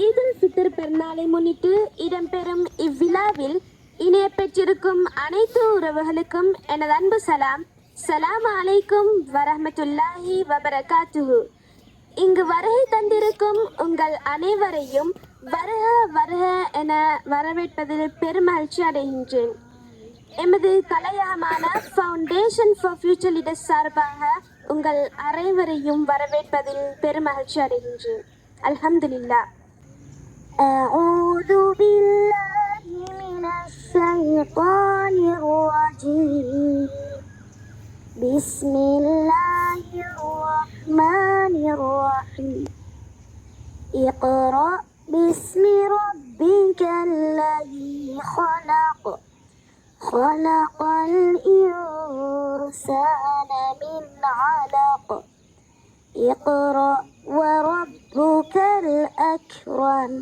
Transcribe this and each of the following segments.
ஈதுல் ஃபித்ர் பெருநாளை முன்னிட்டு இடம்பெறும் இவ்விழாவில் இணைய பெற்றிருக்கும் அனைத்து உறவுகளுக்கும் எனது அன்பு சலாம். சலாம் அலைக்கும் வரஹ்மத்துல்லாஹி வபரகாத்துஹு. இங்கு வருகை தந்திருக்கும் உங்கள் அனைவரையும் வருக வருக என வரவேற்பதில் பெருமகிழ்ச்சி அடைகின்றேன். எமது தலையகமான ஃபவுண்டேஷன் ஃபார் ஃபியூச்சர் லீடர்ஸ் சார்பாக உங்கள் அனைவரையும் வரவேற்பதில் பெருமகிழ்ச்சி அடைகின்றேன். அல்ஹம்துலில்லாஹ். أعوذ بالله من الشيطان الرجيم. بسم الله الرحمن الرحيم. اقرأ باسم ربك الذي خلق خلق الإنسان من علق اقرأ وربك الأكرم.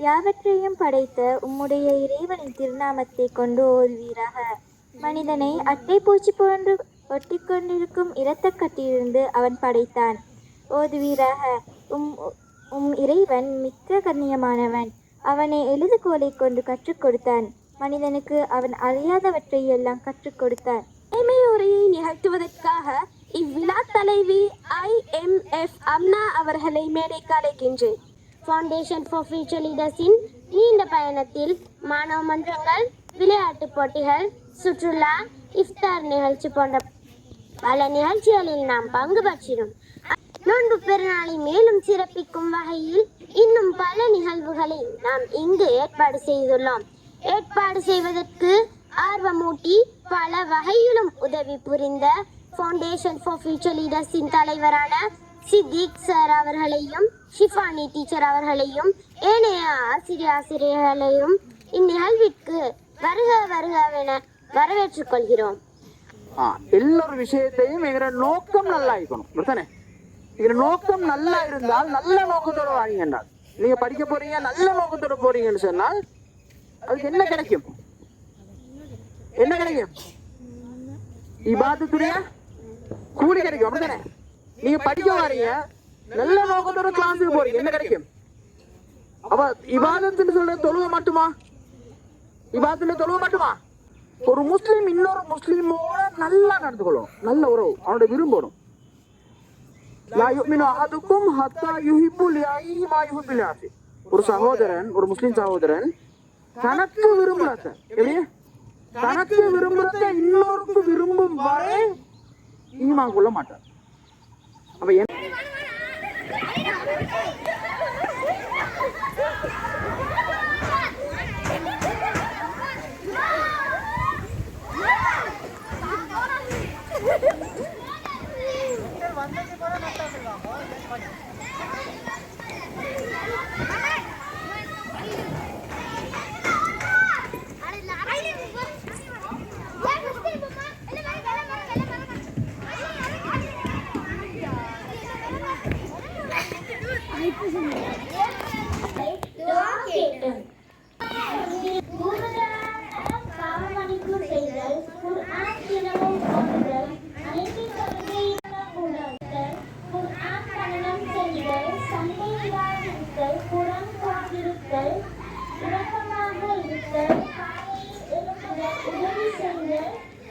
யாவற்றையும் படைத்த உம்முடைய இறைவனின் திருநாமத்தை கொண்டு ஓதுவீராக. மனிதனை அட்டை பூச்சி போன்று ஒட்டிக்கொண்டிருக்கும் இரத்தக்கட்டிலிருந்து அவன் படைத்தான். ஓதுவீராக. உம் இறைவன் மிக்க கண்ணியமானவன். அவனை எழுதுகோலை கொண்டு கற்றுக் கொடுத்தான். மனிதனுக்கு அவன் அறியாதவற்றை எல்லாம் கற்றுக் கொடுத்தான். உரையை நிகழ்த்துவதற்காக இவ்விழா தலைவி IMF அம்னா அவர்களை மேடைக்கு அழைக்கின்றேன். ஃபவுண்டேஷன் ஃபார் ஃபியூச்சர் லீடர்ஸின் நீண்ட பயணத்தில் மாணவ மன்றங்கள், விளையாட்டுப் போட்டிகள், சுற்றுலா, இஃப்தார் நிகழ்ச்சி போன்ற பல நிகழ்ச்சிகளில் நாம் பங்கு பற்றினோம். நோன்பு பெருநாளை மேலும் சிறப்பிக்கும் வகையில் இன்னும் பல நிகழ்வுகளை நாம் இங்கு ஏற்பாடு செய்துள்ளோம். ஏற்பாடு செய்வதற்கு ஆர்வமூட்டி பல வகையிலும் உதவி புரிந்த ஃபவுண்டேஷன் ஃபார் ஃபியூச்சர் லீடர்ஸின் தலைவரான சித்திக் சார் அவர்களையும், ஷிஃபானி டீச்சர் அவர்களையும், ஏனைய ஆசிரியர்களையும் இந்நிகழ்விற்கு வருக வருகவென வரவேற்றுக் கொள்கிறோம். எல்லா விஷயத்தையும் எங்களோட நோக்கம் நல்லா இருக்கணும். எங்களோட நோக்கம் நல்லா இருந்தால் நல்ல நோக்கத்தோட வாங்க என்றால் நீங்க படிக்க போறீங்க, நல்ல நோக்கத்தோட போறீங்கன்னு சொன்னால் அதுக்கு என்ன கிடைக்கும்? என்ன கிடைக்கும்? இபாதத்துடைய கூலி கிடைக்கும். அப்படித்தானே? நீங்க படிக்க வாரீங்க, நல்ல நோக்கத்தோட கிளாஸுக்கு போறீங்க, என்ன கிடைக்கும்? அப்ப இபாதத்துன்னு சொல்ற தொழுவ மட்டுமா? இபாதத்துல தொழுவ மட்டுமா? ஒரு முஸ்லீம் இன்னொரு முஸ்லீமோட நல்லா நடந்து கொள்ளணும், நல்ல உறவு அவனோட விரும்பணும். ஒரு சகோதரன், ஒரு முஸ்லீம் சகோதரன் தனக்கு விரும்புறத தனக்கு விரும்புறத இன்னொருக்கு விரும்பும் வரை ஈமான் கொள்ள மாட்டார். அப்ப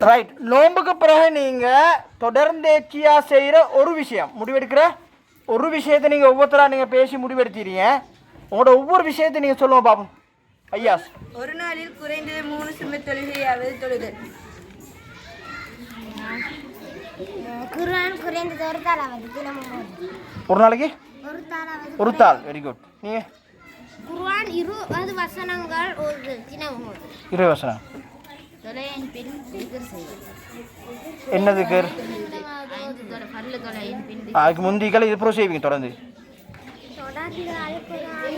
ரைட். நோம்புக்கு பிறகு நீங்கள் தொடர்ந்தேச்சியா செய்கிற ஒரு விஷயம், முடிவெடுக்கிற ஒரு விஷயத்தை நீங்கள் ஒவ்வொருத்தராக நீங்கள் பேசி முடிவெடுத்தீங்க. உங்களோட ஒவ்வொரு விஷயத்தை நீங்கள் சொல்லுவோம் பாப்போம். ஐயாஸ். ஒரு நாளில் குறைந்தது 3 சும்ம தொழுகையாவது தொழுதல். குர்ஆன் குறைந்தது ஒரு தாளாவது தினமும். ஒரு நாளைக்கு ஒரு தாள். Very good. நீங்கள்? குர்ஆன் 20 வசனங்கள் ஒரு தினமும். 20 வசனம். என்ன திக்கர்? அதுக்கு முந்திகள் இது ப்ரோ செய்வீங்க தொடர்ந்து.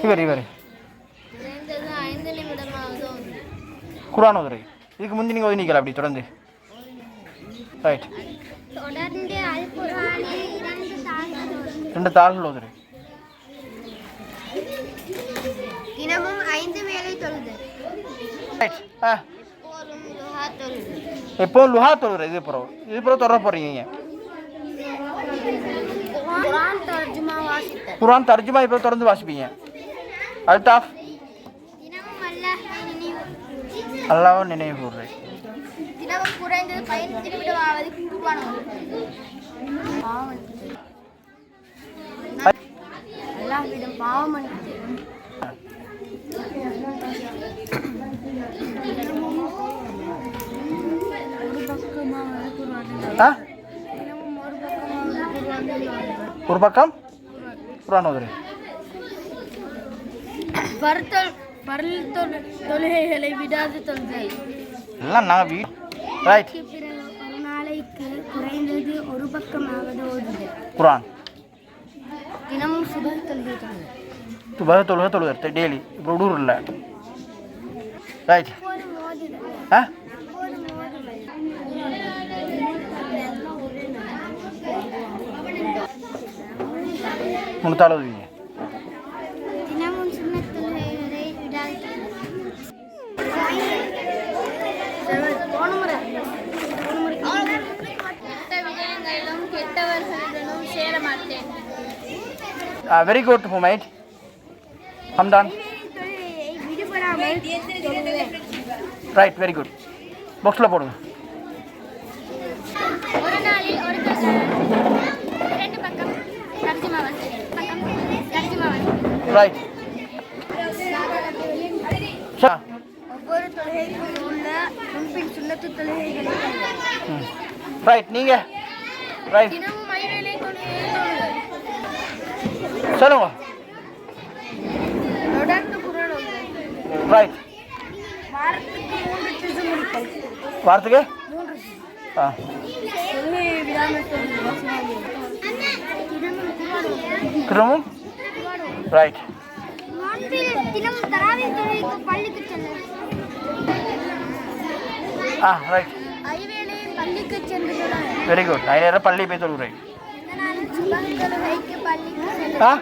இவர் குர்ஆன் ஓதுறீங்க. இதுக்கு முந்தி நீங்கள் ஓதுனீங்களா அப்படி தொடர்ந்து? ரைட். 2 தாள்கள் ஓதுறீங்க. தினமும் 5 வேளை தொழுது. ரைட். எப்போ லுஹா தொழுற? இது ப்ரோ தொடர போறீங்க. குர்ஆன் தர்ஜுமா இப்போ தொடர்ந்து வாசிப்பீங்க. அல்தாஃப் தினமும் அல்லாஹ்வை நினைவு அல்லாஹ்வை நினைவு கூறுறேன். தினமும் குறைந்தது 15 நிமிடமாவது குர்ஆன் அல்லாஹ்விடம் பாவம் மன்னிப்பு ஒரு பக்கம் குர்ஆன் ஓதுறேன். தொழுகைகளை விடாது தொழுதல் எல்லாம் நான் ரைட். பிறகு ஒரு நாளைக்கு குறைந்தது ஒரு பக்கமாவது ஓதுதல். குர்ஆன் தினமும் சுபஹ் தொழுகை தொழுகை டெய்லி இப்போ உடூர் இல்லை. ரைட். ஆ முன்னூத்தாள் ஓதுவீங்க. தினமும் சுன்னத் தொழுகைகளை விடாது விடயங்களிலும் கெட்டவர்களுடனும் சேர மாட்டேன். Very good Humaid. ஹம்தான். விடுபடாமல் ரைட், வெரி குட். பாக்ஸில் போடுங்க. ஒரு நாளில் ஒரு இரண்டு பக்கம் தர்ஜுமா பக்கம் தர்ஜுமா ரைட். ஒவ்வொரு தொழுகைக்கும் உள்ள முன்பின் சுன்னத்து தொழுகைகளை ரைட். நீங்கள் ரைட் தினமும் ஐவேளை தொழுகையை சொல்லுங்க. தொடர்ந்து குர்ஆன் ஓதுதல். ரைட். வாரத்துக்கு 3 ஜுஸ் முடித்தல். வாரத்துக்கு 3 ஜுஸ். தொழுகையை விடாமல் தினமும் குர்ஆன் ஓதுதல். திரும்பவும் ரைட். தினமும் தராவீஹ் தொழுகைக்கு பள்ளிக்கு செல்லுங்கள். ரைட். ஐவேளை பள்ளிக்கு சென்று தொழுங்கள். Very good. நான் நேரம் பள்ளி போய் தொழுகிறேன். சுபஹ் தொழுகைக்கு பள்ளிக்கு செல்லுங்கள்.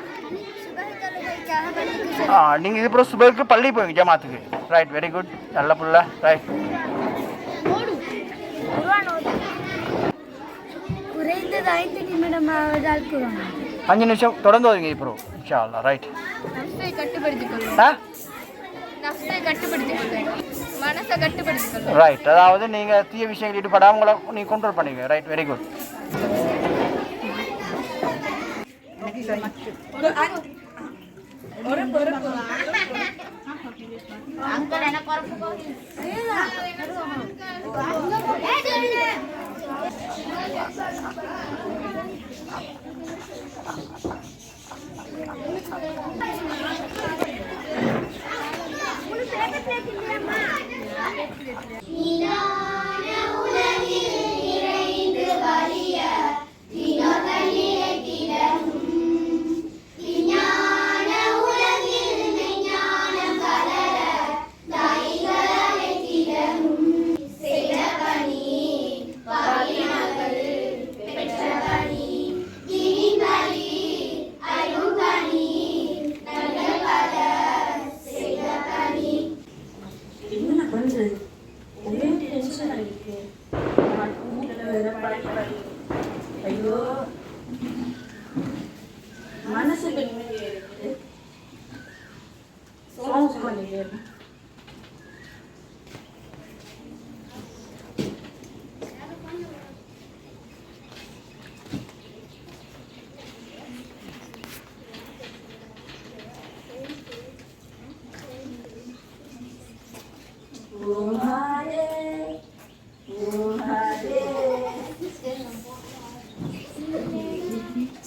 சுபஹ் தொழுகைக்காக பள்ளிக்கு செல்லுங்கள். நீங்கள் இது அப்புறம் சுபருக்கு பள்ளி போவீங்க ஜமாத்துக்கு. Right, very good. நல்ல புள்ள. ரைட். குர்ஆன் ஓதுதல். குறைந்தது 5 நிமிடமாவது அல் குர்ஆன் 5 நிமிஷம் தொடர்ந்து ஓதுங்க இப்போ இன்ஷா அல்லாஹ். ரைட். நஃப்ஸை கட்டுப்படுத்திக் கொள்ளும். நஃப்ஸை கட்டுப்படுத்திக் கொள்ளும். மனசை கட்டுப்படுத்திக் கொள்ளும். ரைட். அதாவது நீங்கள் தீய விஷயங்கள் ஈடுபடாமல் உங்களை நீங்கள் கண்ட்ரோல் பண்ணிக்க. Right, very good.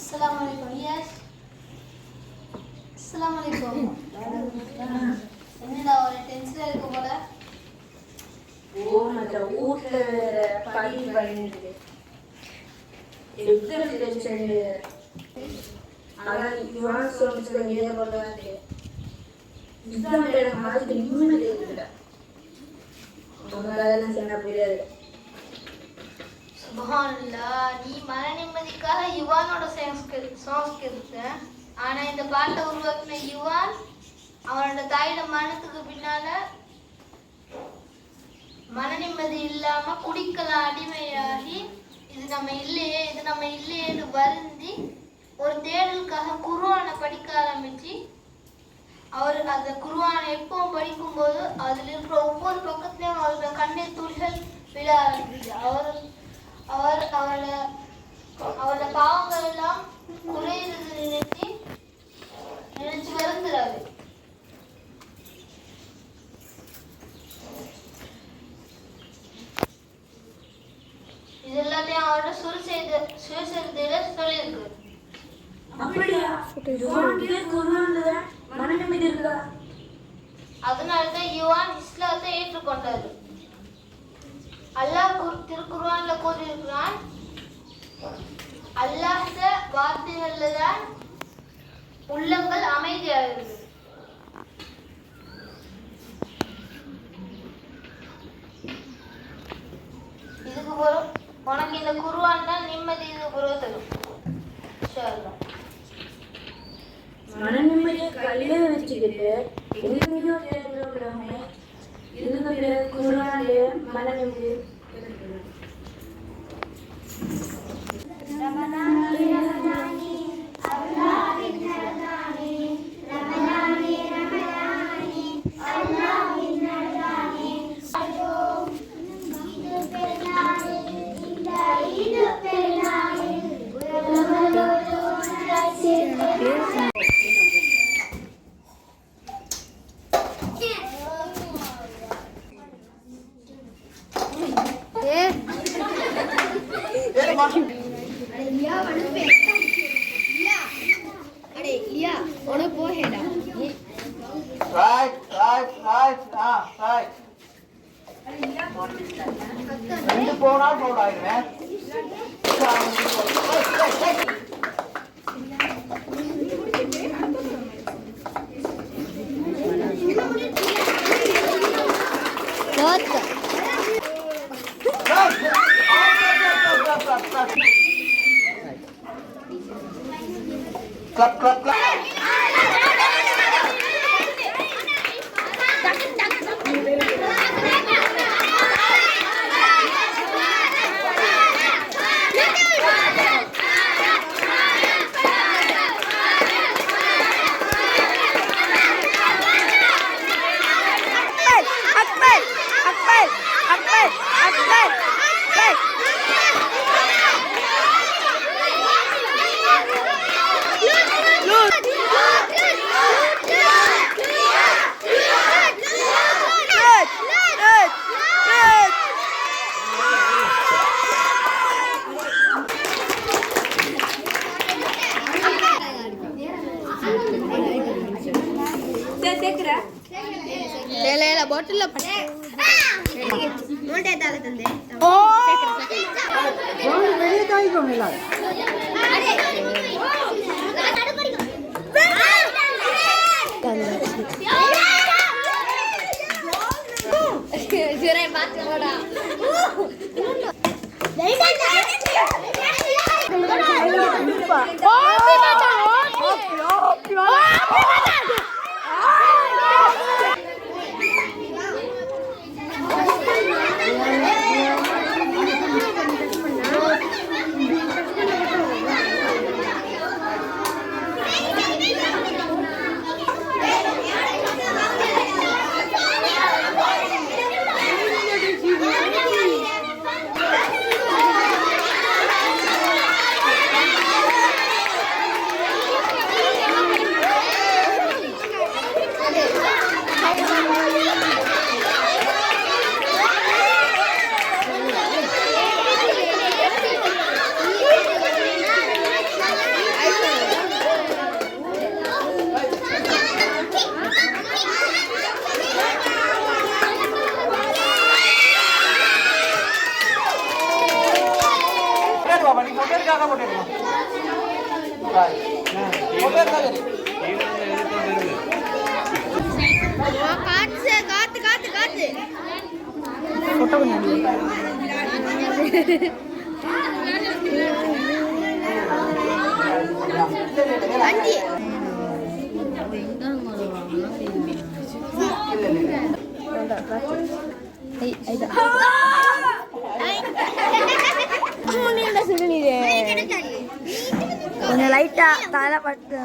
Assalamualaikum. Yes. Assalamualaikum. என்னடா ஒரு டென்ஷன்ல இருக்க போல. மற்ற வீட்ல வேற படி பண்ணிட்டு எக்ஸாம் டென்ஷன். அதான் இவன் சொல்லிட்டு ஏதோ பண்ணுவாங்க. எக்ஸாம் எழுத மாதிரி நிம்மதி இல்லை. அதெல்லாம் சொன்னா புரியாது. சுப்ஹானல்லாஹ், நீ மன நிம்மதிக்காக யுவானோட சாங்ஸ் கேட்க. ஆனா இந்த பாட்டை உருவாக்கின யுவான் அவனோட தாயோட மனத்துக்கு பின்னால மன நிம்மதி இல்லாம குடிக்கலாம் அடிமையாகி இது நம்ம இல்லையேன்னு வருந்தி ஒரு தேடலுக்காக குர்ஆனை படிக்க ஆரம்பிச்சு அவர் அந்த குர்ஆனை எப்பவும் படிக்கும்போது அதில் இருக்கிற ஒவ்வொரு பக்கத்துலையும் அவரோட கண்ணீர் துளிகள் விழ ஆரம்பிச்சு. அவரோட பாவங்கள் எல்லாம் குறையிறது நினைச்சு வருந்துறாரு. இது எல்லாத்தையும் அவரோட சுயசரிதையில சொல்லியிருக்கு. அதனாலதான் யுவான் இஸ்லாத்தை ஏற்றுக்கொண்டாரு. அல்லாஹ் திருக்குர்ஆன்ல கூறியிருக்கிறான், அல்லாஹ்த வார்த்தைகள்ல தான் உள்ளங்கள் அமைதியாகிறது. இதுக்கு உனக்கு இந்த குர்ஆன் தான் நிம்மதி தரும். மன நிம்மதியை கையில வச்சுக்கிட்டு எங்கெங்கயோ தேடுறோமே இதுக்கு குர்ஆன்ல மன நிம்மதி கொஞ்சம் லைட்டா தலை பட்டு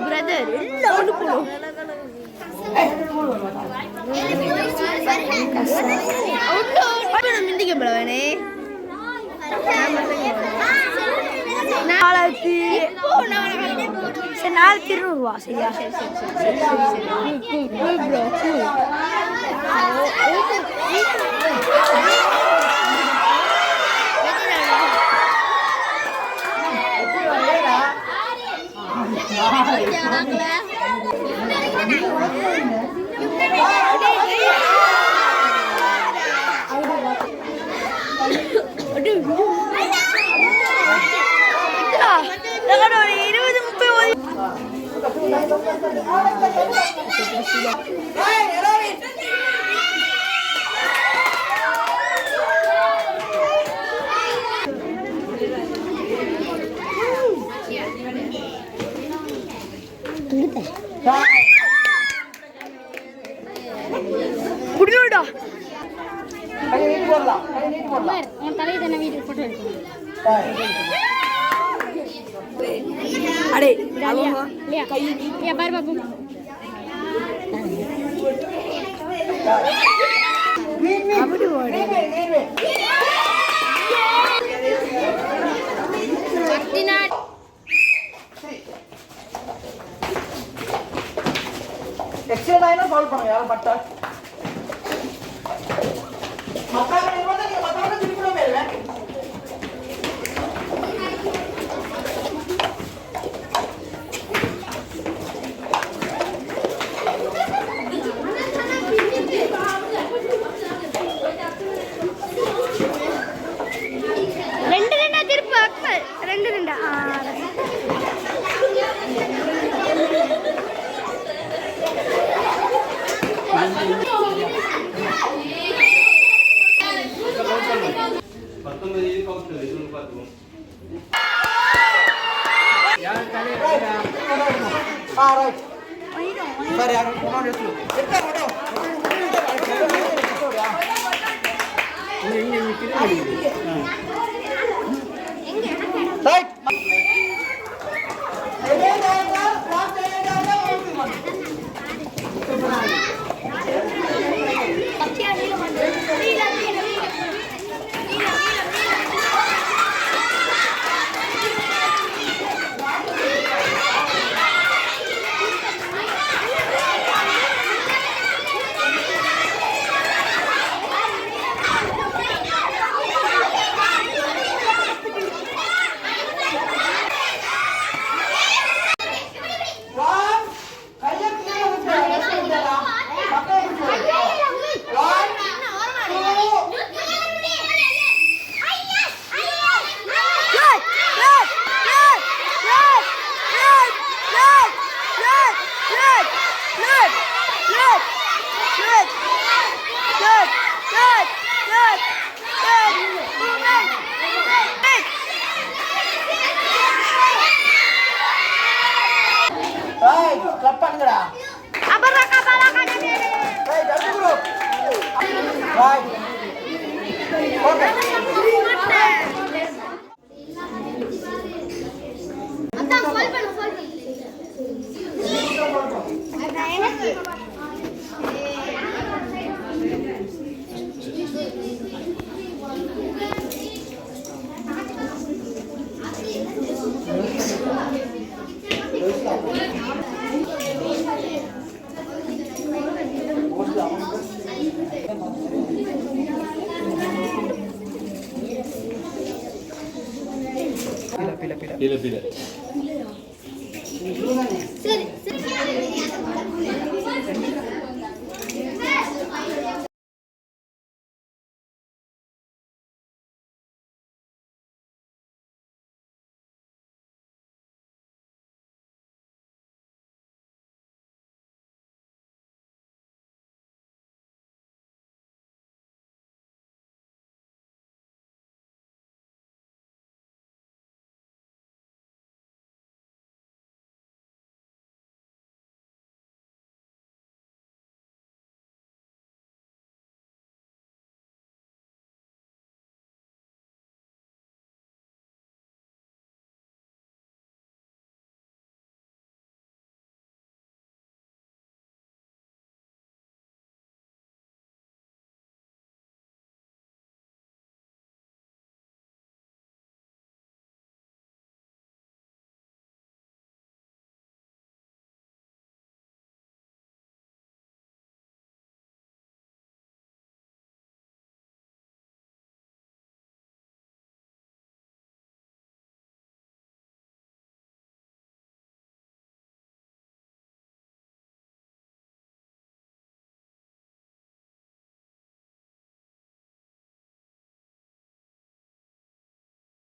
பிரதர் எல்லாம் ஒன்று போடும் மிந்திக்க போலவேனே நாளைக்கு நாளைக்கு 20 ரூபா சரியா எக்ஸைட் ஆயினா சால்வ் பண்ணுங்க யாரும் பட்டா மத்தாங்க நீங்க மத்தாங்க திருப்பிடவே இல்ல Clap பண்ணுங்கடா அபரக பலக டேய் ஜல்தி ப்ரோ ரைட் ஓகே அத்தா சால்வ் பண்ணு அத எனக்கு pila.